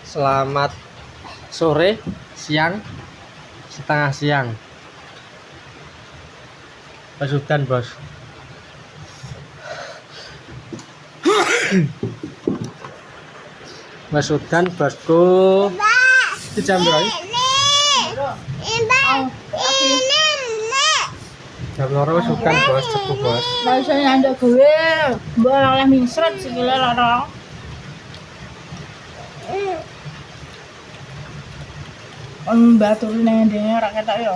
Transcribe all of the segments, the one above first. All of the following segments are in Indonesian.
Selamat sore, siang, setengah siang. Pasukan bos. Pasukan bosku. Di jam berapa? Jam loro pasukan bos, cepu bos. Lah iso nyanduk gue, mbok oleh mingsret sikile lorong. Batu nang ndene ora ketok yo.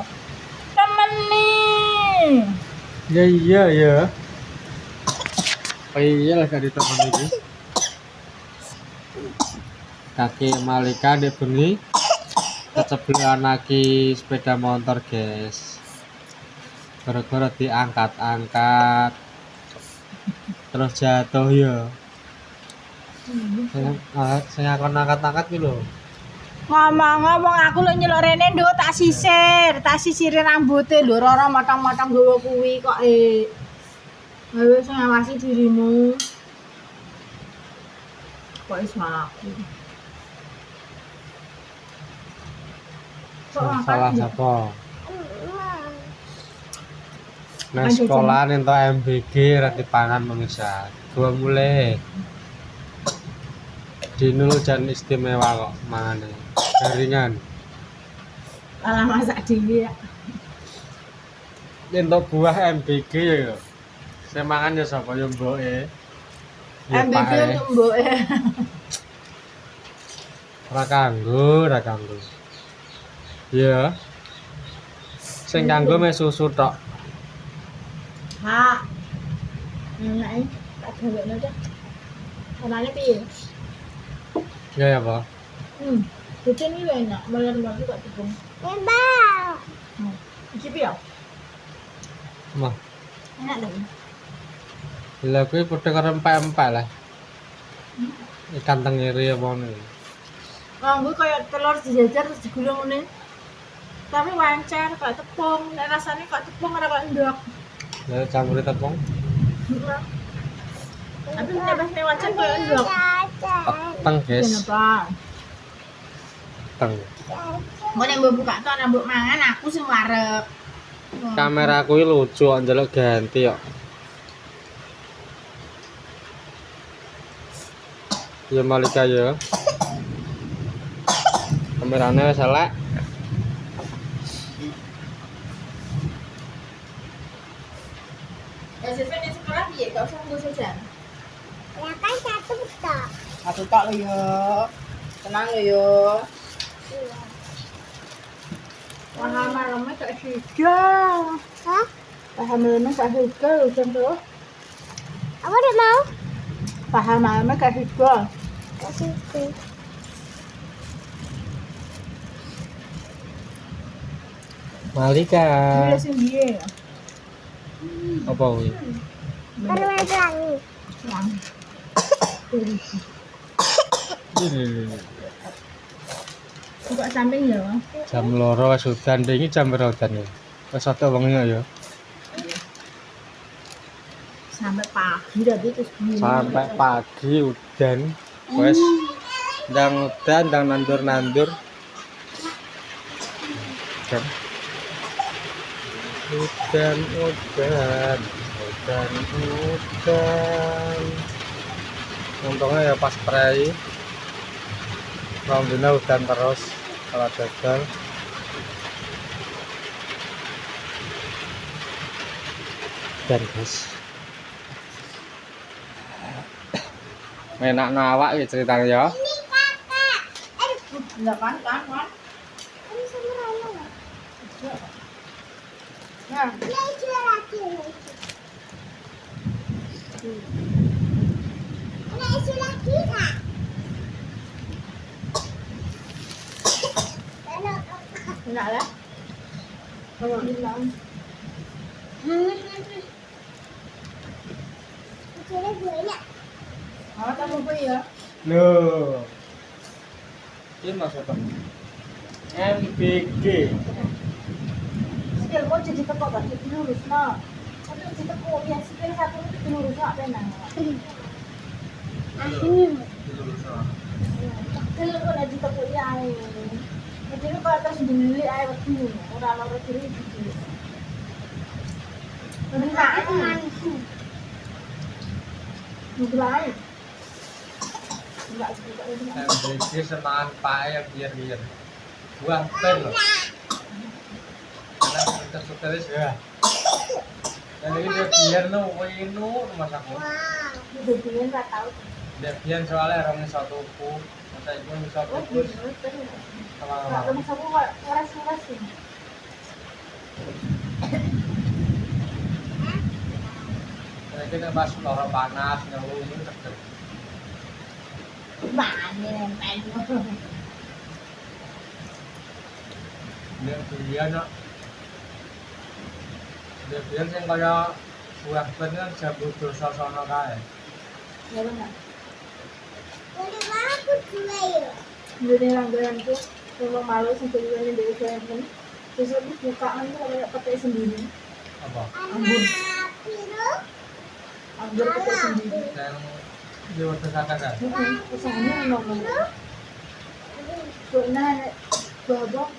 Temen nih. Iya. Oh iya lah gak ditemen iki. Kaki Malika di bengi kecepil anaki sepeda motor guys. Gara-gara diangkat-angkat terus jatuh ya. Saya akan angkat-angkat ki lho. Ngomong-ngomong aku lho nyelok rene nduk tak sisirin rambute lho ora matang-matang gowo kuwi kok Wis ngawasi dirimu. Kok wis aku. Salah sapa? Nang sekolah ento MBG ra dipangan mengisah. Gua mulai Dinul jan istimewa kok mangane. Garingan. Alah masak dhewe ya. Entuk buah MBG ya. Sing mangan ya sapa ya mboke. Ya MBG pake. untuk mboke. Ra kanggo. Ya. Sing kanggo me susu tok. Ha. Enak tak gawekno dah. Kanane piye? Ya apa? Kucing ini enak, malah banget kok tepung. Iki piye? Mah, Enak dong. lha kuwi padha karo empek-empek lah. Ikan tenggiri apa ngono. Gue kayak telur dijajar terus digulung ngene. Tapi wancer kayak tepung, nek rasane kok tepung ora kok ndok. Lah campur tepung. Tapi nek pas wancer kayak ndok. Teng, guys. Kenapa? Teng. Mau nek mbok buka tok nek mbok mangan aku sing warep. Kamera kuwi lucu kok njaluk ganti kok. Ya Malika ya. Kamerane wis elek. SSP di sekolah piye? Gak usah nggo jajan. Ya kan satu tok. Satu tok lho yo. Tenang lho yo. Wah, malamnya gak sida. Hah? Paham malamnya gak sida lho jam tuh. Apa udah mau? Paham malamnya gak sida. Kasih ke. Malika. Ini sing piye? Apa kuwi? Baru lagi. Yang. Buka samping ya. Jam loro wis udan, iki jam berapa udan ya? Wis ado wengi ya. Sampai pagi tadi terus bunyi. Sampai pagi udan. Wis ndang udan, ndang nandur-nandur. Udan. Untungnya ya pas spray. Alhamdulillah udan terus kalau gagal. Dan guys. Enak nawak ya ceritanya ya. Enggak kan? Ini sama Rana. Nah, Ya itu lagi. Nah itu lagi kak. enak lah. Kalau bilang. Kecilnya banyak. Oh, kamu apa ya? Loh. Ini maksudnya MBG. Sikil mau jadi teko gak jadi lurus no. Tapi jadi teko ya sikil satu itu lurus apa enak. Akhirnya. Cekil kok nek ditepuki ae. Jadi kalau terus beli ae wedi ora loro diri iki. Enggak mantu. Mulai. Enggak juga ini. Saya beli semangat pae ya biar buang pen loh. Karena kita suka ya. Dan ini dia biar no wino masak lo. Wow. Biyen ra tau. Dia biar soalnya orang iso tuku. Masa itu iso tuku sama-sama. Kalau misalku waras-waras sih. Nah, kita pas loro panas ngeluh ini seger. Mana nempel. Dia no. Dia biar sing kaya buah ben kan jago dosa sono kae. Ya benar. Udah aku juga ya. Jadi langganan tuh memang malu sih tujuannya dari kalian. Terus habis bukaan tuh kayak pakai sendiri. Apa? Anggur. Biru. Anggur pakai sendiri. Yang di waktu kata kan? Pesannya nomor. Soalnya babak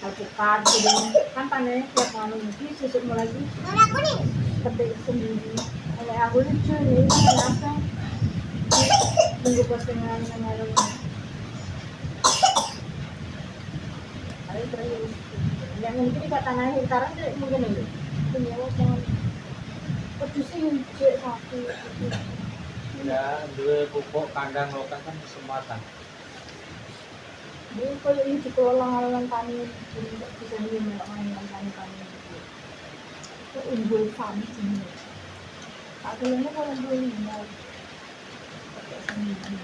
alpukat gitu kan panennya tiap malam nanti susuk mulai Warna kuning. petik sendiri. Oleh aku lucu nih kenapa? Tunggu postingan yang ada. Ada terus. Yang mungkin di tanah sekarang tidak mungkin itu. Punya yang pedusnya cek satu. Ya, dua pupuk kandang lokal kan kesempatan. Jadi kalau ini dikelola tani bisa main tani itu unggul kami sini. Akhirnya kalau unggul tinggal pakai sendiri.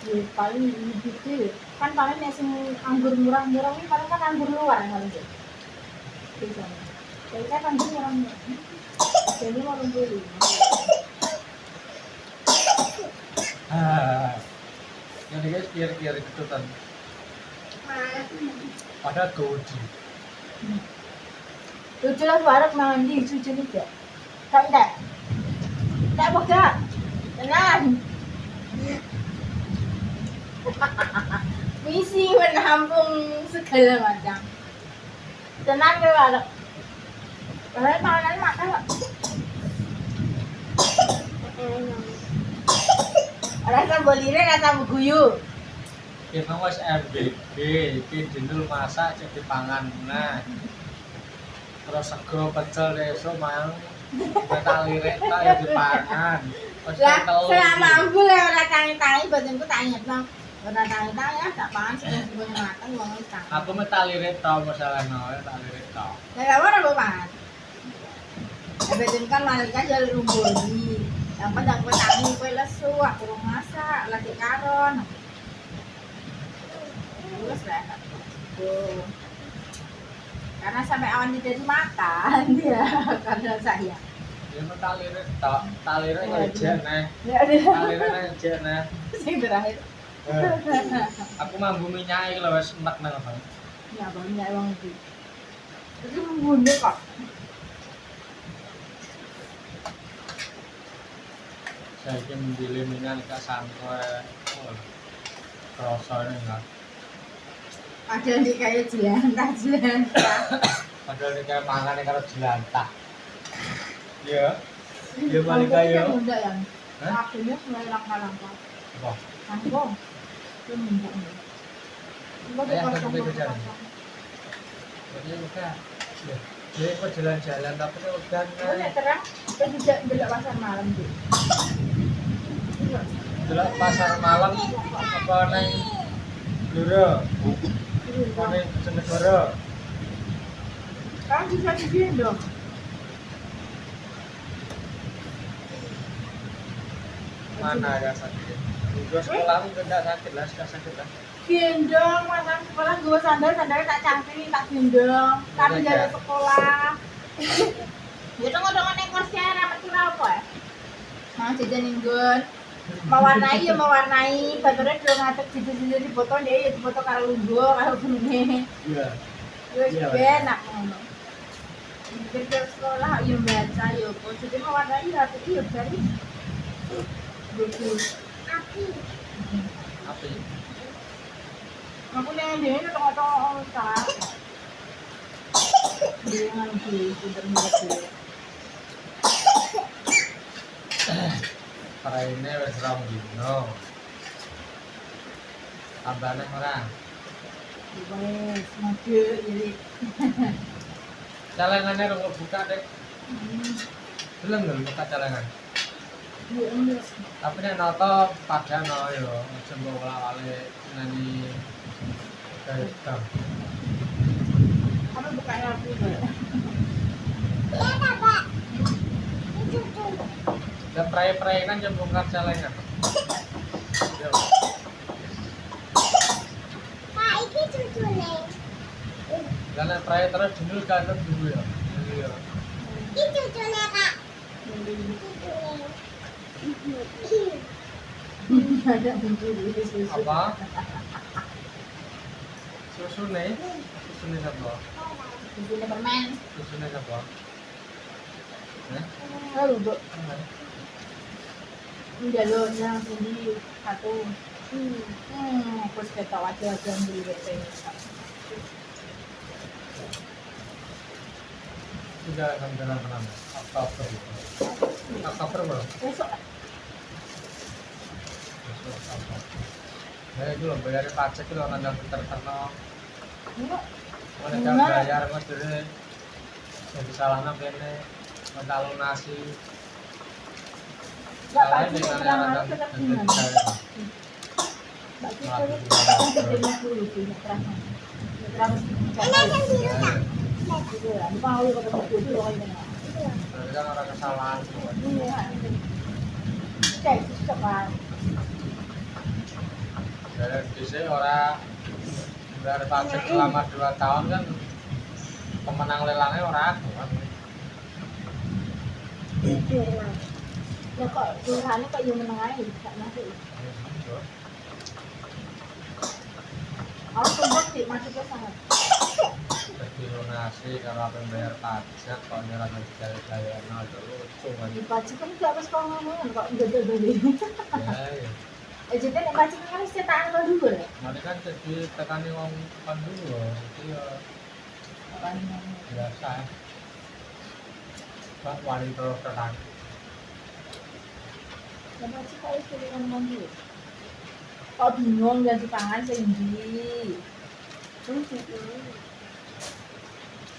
Ya paling gitu kan paling yang anggur murah-murah ini paling kan anggur luar yang harus bisa. Jadi kan anggur murah-murah. Jadi mau unggul. Yang guys biar gitu kan. Ada goji. Lucu lah barat mandi cuci nih ya. Tak. Tak buka. Tenang. Misi menampung segala macam. Tenang ke barat. Barat makanan makan pak. Rasa bolire rasa guyu. Kita wes MBB, iki dindul masak cek dipangan. Nah. Terus sego pecel esuk mang tali reta ya dipangan. Lah selama aku le ora tangi-tangi badanku tak ingetno. Ora tangi-tangi ya tak pangan sing sebelum makan wong wis tangi. Aku me tali reta masalahno tali reta. Lah lha ora mbok pangan. Badan kan malaikat jalur rumboni. Yang penting kowe tangi kowe lesu, aku urung masak, lagi karon. Terus lah. Tuh. Karena sampai awan tidak dimakan dia karena saya. Ya me tali reta ngejek neh. Ya ada. Tali reta ngejek neh. Sing terakhir. Aku mambu minyak iki lho wis enek nang apa. Ya banyak wong iki. Itu membunuh kok. Saya iki mendile minyak nek santai. Rasane enggak. Padahal di kayak jelantah. Padahal nek kayak mangane karo jelantah. Iya. Iya paling kaya. Enggak yang. Hah? Akhirnya mulai langkah-langkah. Apa? Kangkong. Itu enggak. Enggak Ayah, dikasih sampai ke jalan. kangkong. Jadi udah. Ya. Jadi kok jalan-jalan tapi kan udah Oh, nek terang kita juga belok pasar malam tuh. delok pasar malam apa neng Blora. Apa neng Bojonegoro. Kan bisa digendong. Mana ya sakit? Dua sekolahmu tidak sakit lah, sudah sakit lah. Gendong, masa sekolah gue sandal-sandalnya tak cangkiri, tak gendong. Tapi Iya, jalan iya. sekolah. Ya tengok-tengok nek kursi rapat kira apa ya? Nah, jajan inggun. Mewarnai ya mewarnai, baterainya udah ngatek situ-situ di foto dia ya di foto karo lungguh, karo bunyi. Iya. Wis Iya, enak ngono. Kerja sekolah ya baca ya, kok jadi mewarnai rapi ya dari. Bagus. Api. Api. Aku nih dia itu tengah-tengah salah. Dia nganti sudah mulai. Paraine wis rong dino. Tambane ora. Wes, mati jadi. Celengane rong buka dek. Belum buka celengan. Iya, enggak. Tapi nek noto padha no yo, aja mbok wala-wale nani kayak Apa bukanya aku juga? Ya, Pak. Itu tuh. dan prai-prai kan jam bongkar celengan. Yo, Pak, ini cucunya. karena prai terus dulu kan dulu ya. Iya. Ini cucunya, Kak. Ada Cucunya. mencuri susu. Apa? Susune siapa? Susunya permen. Susune siapa? Lalu bu, jalurnya sendiri satu. Terus kita wajah-wajah beli BP. Sudah sampai Oktober. Oktober belum? Besok Besok Oktober. Ya itu loh bayar pajak itu orang yang terkenal. enggak. Mereka bayar mas dari yang disalahkan kene minta lunasi. Enggak Salahnya pasti dengan orang yang harus tetap yang tinggal. disalahkan. Bagi saya kan terima dulu sih, terasa. Terus Ini yang biru, Kak. gitu ya. Bukan aku ketemu dulu kayak gini. Berarti kan orang kesalahan. Iya. Kayak susah kan. Dari sini orang bayar pajak selama 2 tahun kan pemenang lelangnya orang aku kan. Ya kok kelurahannya kok yang menengah ya, gak masuk. Aku sempat sih masuk ke sana. Jadi lunasi kalau apa yang bayar pajak kalau nyerah nanti gaya-gaya nah lucu kan. Di pajak kan gak harus kau ngomongin kok gede-gede. Ya ya. Jadi nek pajak kan harus cetakan kau dulu ya. Nanti kan jadi tekani wong kan dulu loh. Jadi ya biasa ya. Pak wali terus tekan. Ya pajak kau harus cetakan kau dulu. Kok bingung ganti tangan sendiri.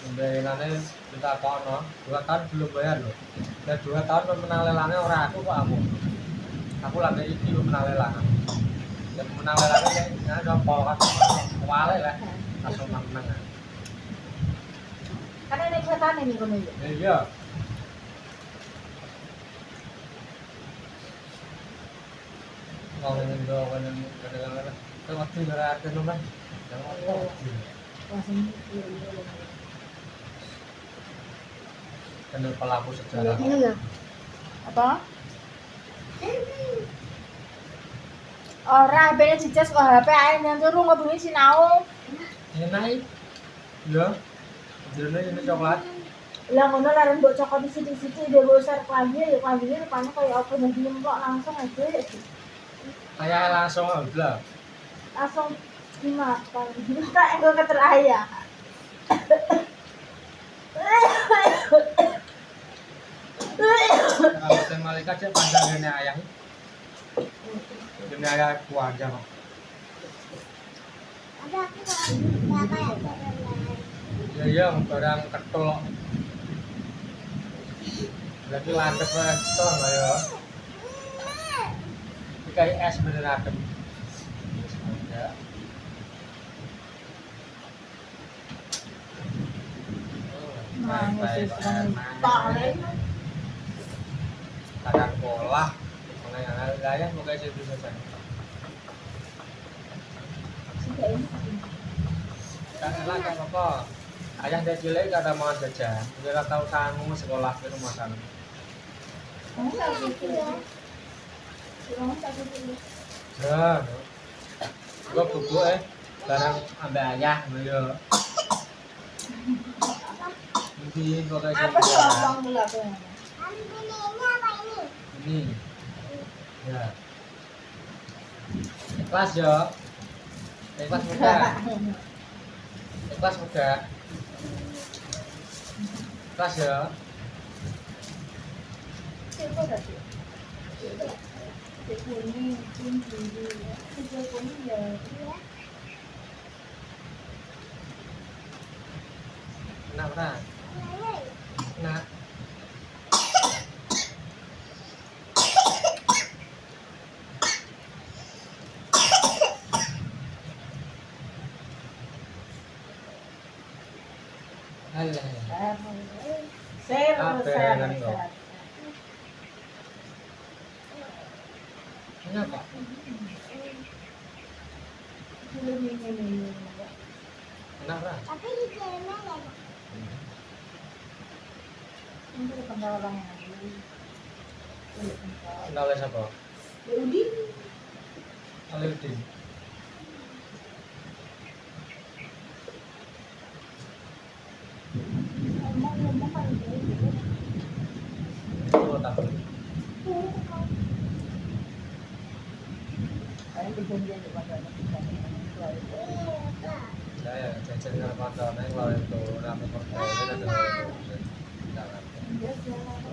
Pembayarannya kita kono 2 tahun belum bayar loh. Dan 2 tahun pemenang lelangnya orang aku kok aku. Aku lagi iki pemenang lelangan. Dan pemenang lelangnya ya ada polkat wale lah. Langsung menang. Karena ini setan ini kono ya. Iya. Ngomongin doang kan kadang-kadang kita waktu ngeratin nomor. Langsung Kenal pelaku sejarah. apa? Ora HP-ne dicas kok HP ae nang turu ngobongi sinau. Enak. Ya. Jane ini coklat. Lah ngono laren mbok cokot sithik-sithik dhe besar klambi ya klambine rupane kaya apa nang kok langsung aja. Kayak langsung udah. Langsung dimakan. Tak engko keter ayah. Kalau saya malaikat sih panjang gini ayah. Gini ayah keluarga kok. Ada aku nggak kayak Ya iya barang ketul. Berarti landep ketul lah ya. Ini kayak es bener adem. Ya. Kadang pola, mengenai gaya bukan situ saja. Kan enak kan apa? Ayah dari cilik gak ada mau jajan. Dia tahu sanggup sekolah di rumah sana. Ya, gua buku barang ambil ayah beliau. Mungkin gua kayak Apa sih abang dulu apa? ini apa ini? ini. Ya. Ikhlas ya. Ikhlas muda. Ikhlas muda. Ikhlas ya. Coba tadi. Kuning, biru, hijau kuning ya. Enak ora? Enak. Alah. Ser. Kenapa? Enak ora? Tapi di dalamnya ada. Ini tuh kenal orang yang lagi. Kenal oleh siapa? Ya udah. Aludin. Ngomong kan gitu. Oh, tahu. Kayak berjanjian di mana Ya, jajan karo kancane kalau itu rame pertama itu adalah jangan.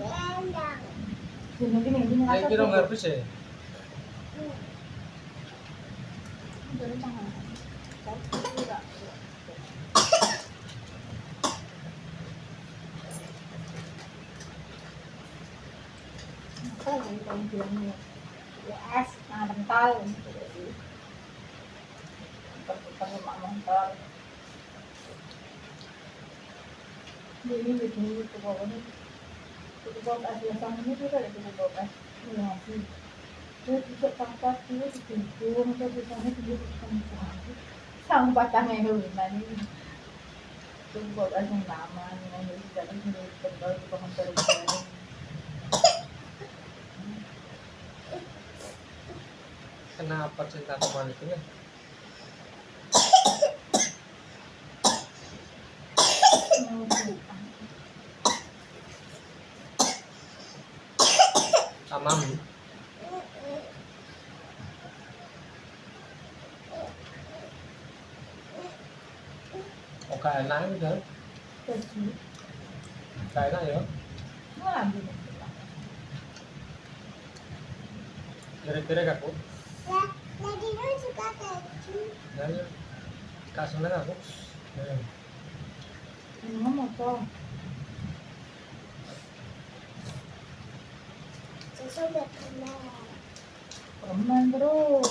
Rendang. Ayo kira nggak habis ya? Es, nah bentar. Bukan mak mental. Ini bikin itu pokoknya. Itu bawa es yang ini juga ada itu bawa es. Ini nasi. Terus juga tempat itu dikunjung, terus di sana juga dikunjung. Sang batangnya itu gimana ini? Itu bawa es yang lama, yang dari dalam sini tinggal di pohon terus. Kenapa cinta teman itu ya? Amamu. Oh, kayak enak ini kan? Terus, Kayak enak ya? ngambil. Kira-kira aku. Lagi lu suka keju. Ya, kasihnya aku. Ya. Ngomong tuh. Susu berkenal. Permen terus.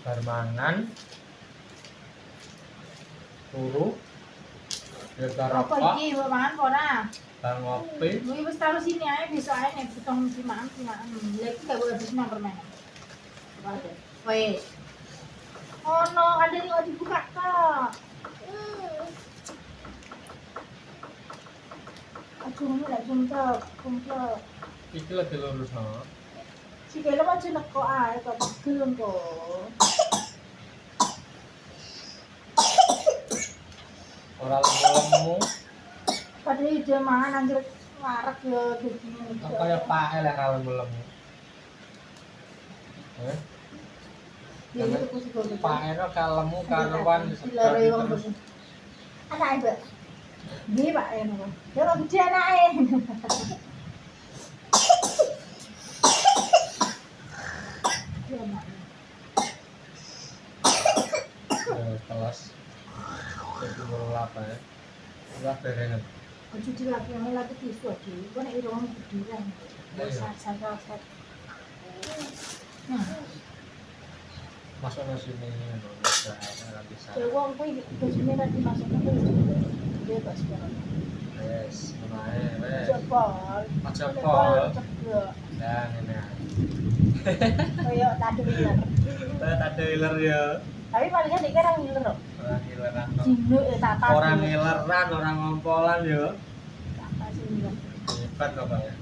Barmangan. Turu. Ya Apa rokok, iki buat makan kok nah? bar ngopi. Lu wis taruh sini aja besok aja nih potong si makan. Lagi enggak boleh habis makan permen. Ada. Wes. Oh no, ada yang nggak dibuka kak. Aku ini lagi jumpa kumpul. Iki lagi lurus no. Si kela macam nak kau air kau belum kau. Orang lemu. Padahal dia makan anjir warak ya begini. Kayak pae lah kalau lemu. Dia itu kursi kau. Pae no kalemu karuan Diloroi wong terus. terus. Anak ibu. Dia pak ya nopo. Dia orang gede anaknya. Dia anaknya. Kelas. Jadi baru apa ya? Udah berengan. Cuci lagi yang lagi tisu aja. Kau nak irong gede kan. Sat. Masuk nasi ini bisa nanti saya. Cewek kau ke sini nanti masuknya ke dia pas sekarang. Yes, lumayan. Wes. Cepol. Cepol. Cepol. Dan ini. Kayak tadi bilang. Ada hiler ya. Tapi palingnya dia kan ngiler loh. Orang hileran. Jindu tata. Orang hileran, orang ngompolan ya. Tata sih bilang. Hebat kok Pak ya.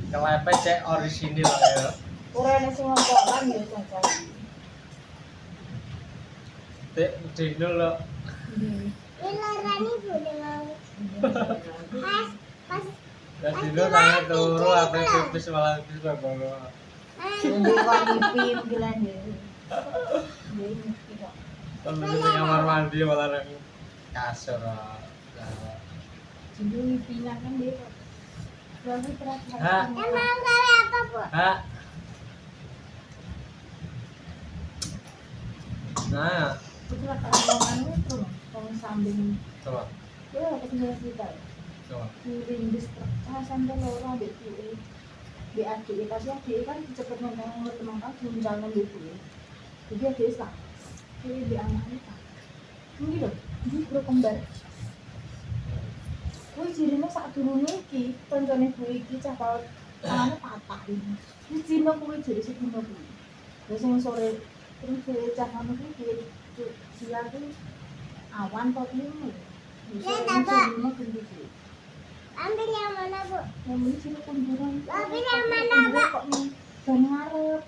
Kelepe cek orisinil ya. Kurang sih ngompolan ya caca. Dek dino lo. Ilarani boleh mau. Iya. Pas, pas, Ya dino tangan turu apa pipis malah pipis bawa. Sini kok ngipi bilang dia. Dia ngipi kok. Kalau di kamar mandi malah nang kasur. Sini ngipinya kan dia kok. Lalu terakhir. Hah? emang gawe apa, Bu? Hah? Nah, Kecelakaan itu loh, kalau samping coba, dia dapat tinggal kita. coba. Kirim bis sampai loro ambek piye. Di adik tapi adik kan cepet ngomong teman kan jalan di piye. Jadi adik sak. Jadi di anaknya tak. Ini loh, ini bro kembar. Kuwi jirine sak durunge iki, koncone Bu iki cah paut tangannya patah ini. Ini Cina kuwi jare sing Cina kuwi. Terus yang sore terus cah anu iki siang iki awan kok ini. Ambil yang mana, Bu? Yang ini sini kunduran. Ambil yang mana, Pak? Kok nih ban ngarep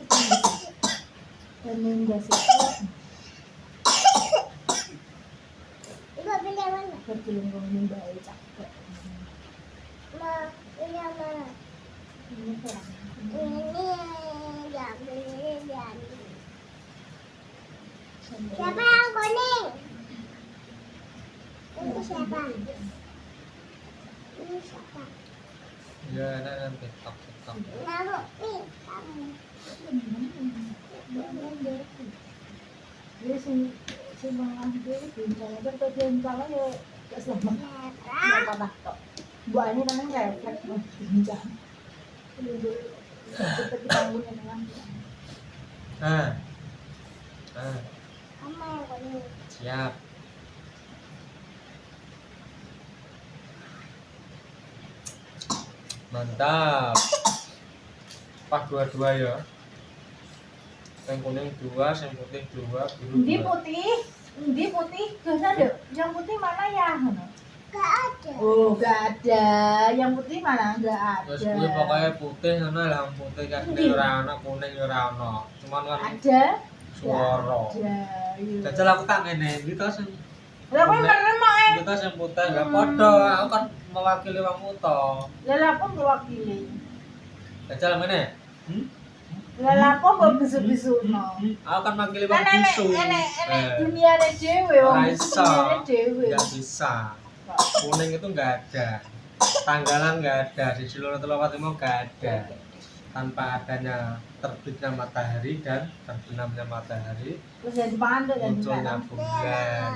dan enggak sih. Ibu ambil yang mana? Berkelung ngomong bae capek. Mau ambil yang mana? Ini terang. Ini diambil, ini diambil. Siapa yang kuning? Ini siapa? Ini siapa? Ya, nanti TikTok. Nah, Bu, nih, kamu. Dia si mangan dia bincang aja kalau bincang ya gak selamat. Nggak patah tok. Bu ini namanya refleks bincang. Kita dibangunnya dengan Nah, Kamu yang kuning. siap. Mantap. Pas dua-dua ya. Yang kuning dua, yang putih dua, biru Di dua. putih, gak ada. Yang putih mana ya? Gak ada. Oh, gak ada. Yang putih mana? Gak ada. Terus gue pokoknya putih karena yang putih kan Ndi? ora ana, kuning ora ana. Cuman kan Ada. suara. Ada. Iya. Jajal aku tak ngene, iki to sing Lah kok merem ae. iki to sing putih gak padha, aku kan mewakili wong uta. Lah kok mewakili. Jajal ngene. Lah kok mbok bisu-bisuno. Aku kan mewakili wong Kan bisu. enek duniane dhewe wong Ora bisu iso. duniane dhewe. Enggak bisa. Kuning itu enggak ada. Tanggalan enggak ada, di seluruh telawat mau enggak ada. Tanpa adanya terbitnya matahari dan terbenamnya matahari, Terus jadi panduk dan munculnya bulan.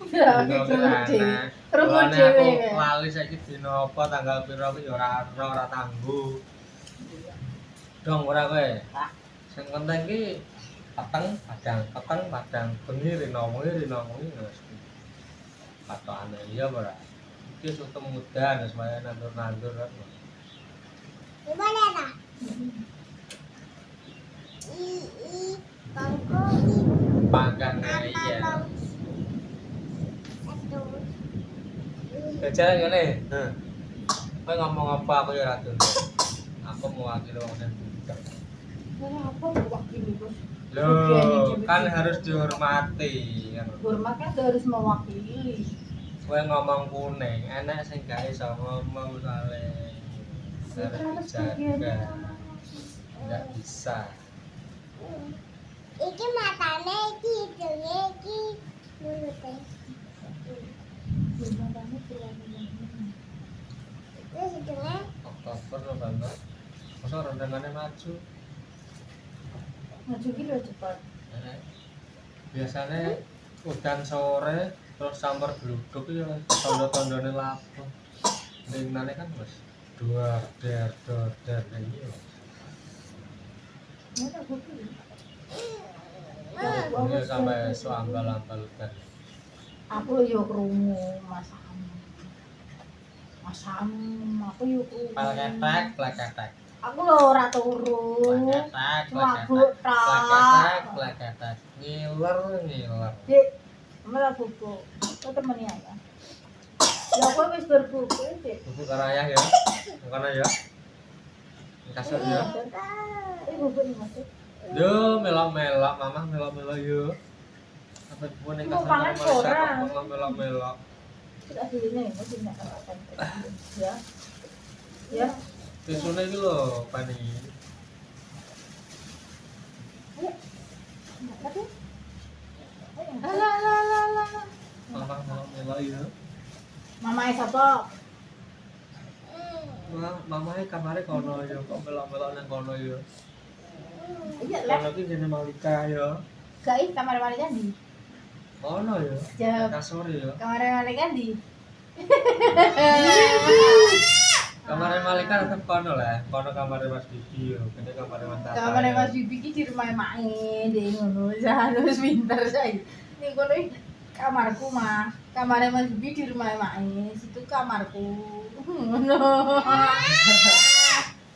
Ya, Dino ki aneh. Krungu Mulane dhewe. aku lali saiki dina apa tanggal pira aku ya ora tangguh. Dong ora kowe. Sing penting ki peteng padang, bengi rino wengi wis. Patokane iya ora. Iki soto muda wis wae nandur-nandur kan. Gimana, Nak? Bangku, Panggang iya. Jajal ngene. Heeh. Kowe ngomong apa aku ya ora tunduk. Aku mewakili wong sing budak. Lah apa mewakili bos? Loh, kan harus dihormati kan. Hormat kan harus mewakili. Kowe ngomong kuning, enak sing gak iso ngomong soalnya harus dijaga. Enggak bisa. iki matane, iki hidungnya, iki mulutnya. Terus hidungnya, Oktober November. Masa rendangannya maju. Maju gitu cepat. Eh, Biasanya udan sore terus samper gluduk ya tondo-tondone lapo. Linane kan wis dor der iki. Mana bukti? Ini sampai soambal-ambal udan. Aku yo krungu masam aku yo krungu. Pleketek. Aku lho ora turu. Pleketek. Ngiler. Dik, malah buku. Kok temeni ya? Ya kowe wis berbuku, Dik. Buku karayah ya. Bukan ya. Kasar ya. Ini buku ini Mas. Yo melok-melok, Mama melok-melok yo. Apa buku ning Mau kasar pangan Malaysia ora? kok melok-melok. Sudah akhirnya ya, masih nak katakan ya, ya. Besoknya itu loh, Pani. Ayo, nak kata. Alah, alah, alah, alah. Mama mau melok ya. Mama siapa? Mama kamare kono ya, kok melok-melok nang kono ya. Iya lah. Kono ki jenenge Malika ya. Gai kamar mandi kan di. Kono ya. Jawab. Kasur ya. Kamar mandi kan di. Kamare Malika tetep kono lah. Kono kamare Mas Bibi ya. Kene kamare Mas Tata. Kamar Mas Bibi ki di rumah mae deh ngono. Harus pinter saya. Nih kono kamarku mah. Kamar Mas Bibi di rumah mae. Situ kamarku. Ngono.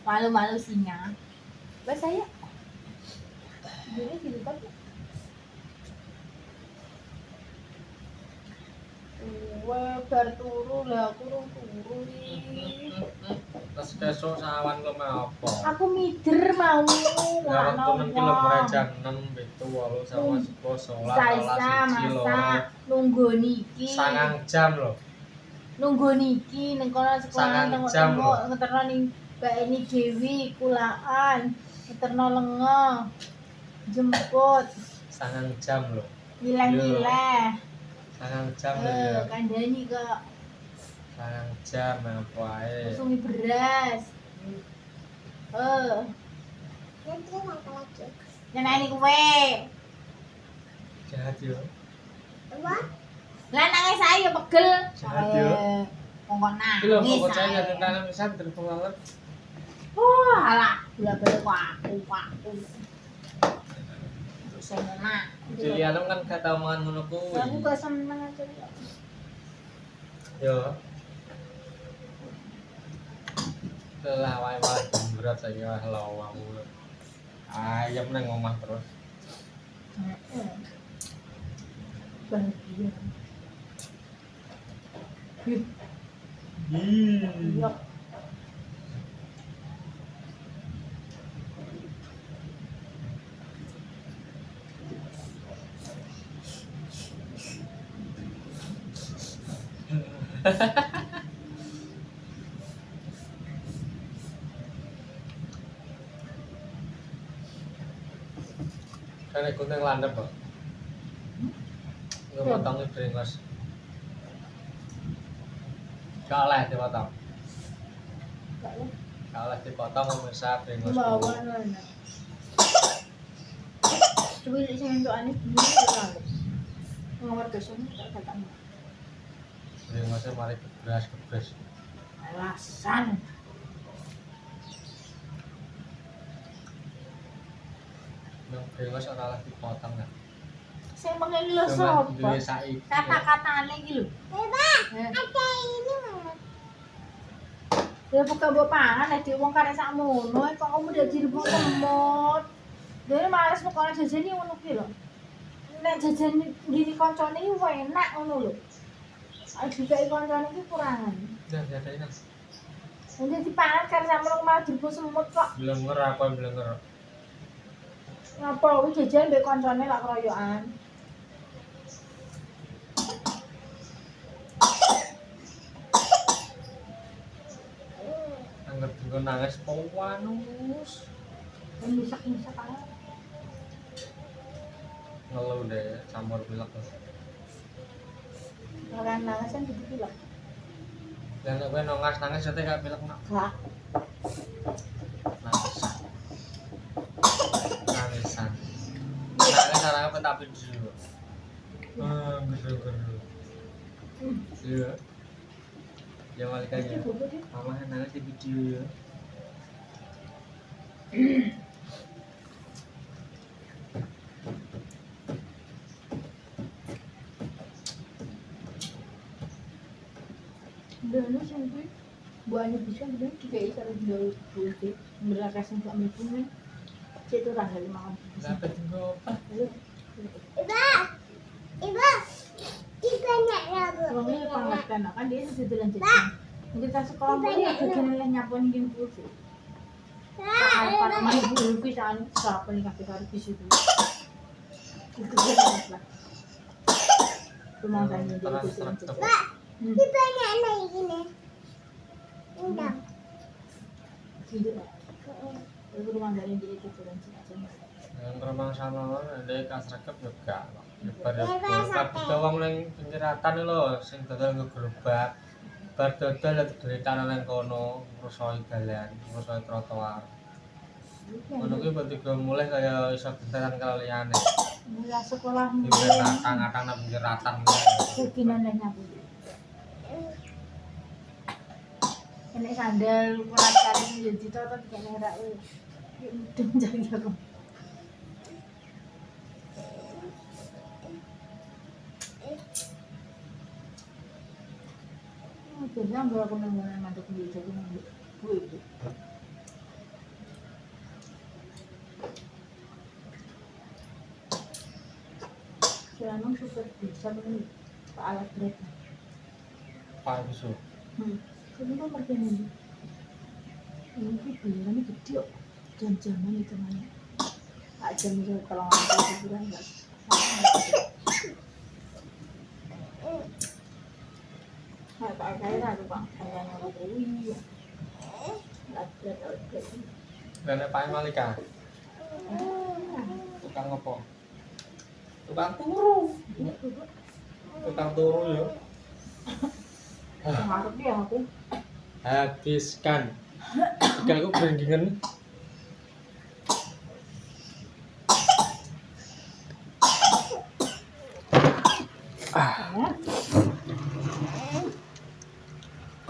Malu-malu singa. Bas saya. Jadi di depan. Berturu lah, kurung turu nih. Terus besok sawan kok mau apa? Aku mider mau Ngarep ngono. tunen ki lho mulai jam 6 itu 8 sama 10 sholat Salsa masa nunggu niki. 9 jam lho. Nunggu niki ning kono sekolah Sangang jam tengok lho. ngeterno ning Mbak ini Dewi kulaan ngeterno lengo jemput 9 jam lho. nilai-nilai 9 jam lho ya. kandani kok 9 jam apa ae. langsung beras Nanti apa lagi? nyenani kue Jahat yo. Apa? lah nangis saya pegel Jahat yo. kok Iki lho nangis kok saya ae. ngadeg tangan pisan terbang banget. Oh, alah, gula balik aku. Seneng. Julianum kan gak tau mangan ngono kuwi. Aku gak seneng aja. Yo. Telah wae malah berat saiki wah lawamu. Ayam nang omah terus. Bahagia. Iya. Kan ikut yang landep kok. Nggak potongnya brengos. Gak oleh dipotong. Gak oleh dipotong pemirsa brengos. Bawa mana? Coba lihat saya untuk aneh dulu kan. Nomor kesini tak kata. Brengosnya mari kebras. Alasan. Yang brengos ora oleh dipotong kan. Saya mengenai lo Cuma sopo. duwe saiki. Kata-kata aneh gitu. Bebas. Ada ini mama. Ya buka mbok pangan nek wong karek sakmono kok kamu udah dirubung semut. Dene males pokoke jajan iki ngono ki lho. Nek jajan ngene kancane iki enak ngono lho. Nek dikai kancane iki kurangan. Nah, ada ini. Nanti dipangan karek sakmono malah dirubung semut kok. Blenger apa blenger. Ngapa kuwi jajan mbek kancane lak keroyokan. Angger dinggo nangis pawanus. Misak-misak ae. Ngeluh deh campur pilek. Ora nangis kan gitu lho. Dan nek kowe nangis jate gak pilek nak. Gak. Nangisan. Nangis arang apa tapi dulu. Geru-geru. Iya. Ya balik aja. Mama nangis di video ya. Dulu sampai buahnya bisa bilang dikai kalau jual putih berlakas untuk ambil punya itu rahel makan Dapat tunggu apa? Bebas. Bebas. Kita nak lagu. orangnya pangatkan kan dia sudah jalan-jalan kita sekolah ini bagian oleh nyapuan ingin putih saat pada mana ibu saat siapa nih kakek harus di situ itu dia sangat lah rumah tanya jadi jalan-jalan Ini banyak lagi gini. Undang. Gitu ya. Itu rumah dari dia itu dan macam. Yang remang sama ada kasrekep juga. Bar wong ning pinggiratan lho sing dodol nggo gerobak. Bar dodol ya digelitan nang kono, ngrusoi dalan, ngrusoi trotoar. Ngono kuwi berarti go mulih kaya iso gentenan karo liyane. Mulai sekolah Pinggir ratang nang pinggir ratan. Kukinan dan nyapu. Ini sandal kuat kali ini jadi totot kayak merah. Udah jadi aku. Biasanya ambil aku nungguin mantuk di jadi nunggu gue itu. Sekarang super bisa begini pak alat berat. Pak bisu. Kamu kan pakai ini. Ini bayarannya gede kok. Jam-jaman itu namanya. Pak jam itu kalau nggak hiburan nggak. Kayak kayak ada bang, kayak orang Dewi ya. Berat. Rene Pak Malika. Tukang apa? Tukang turu. Tukang turu ya. Ngarep dia aku. Habiskan. Ikan aku berendingan.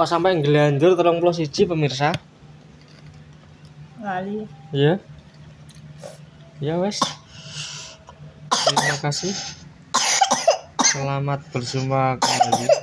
Kok sampai nggelandur 31 pemirsa? Lali. Iya. Ya wes. Terima kasih. Selamat berjumpa kembali.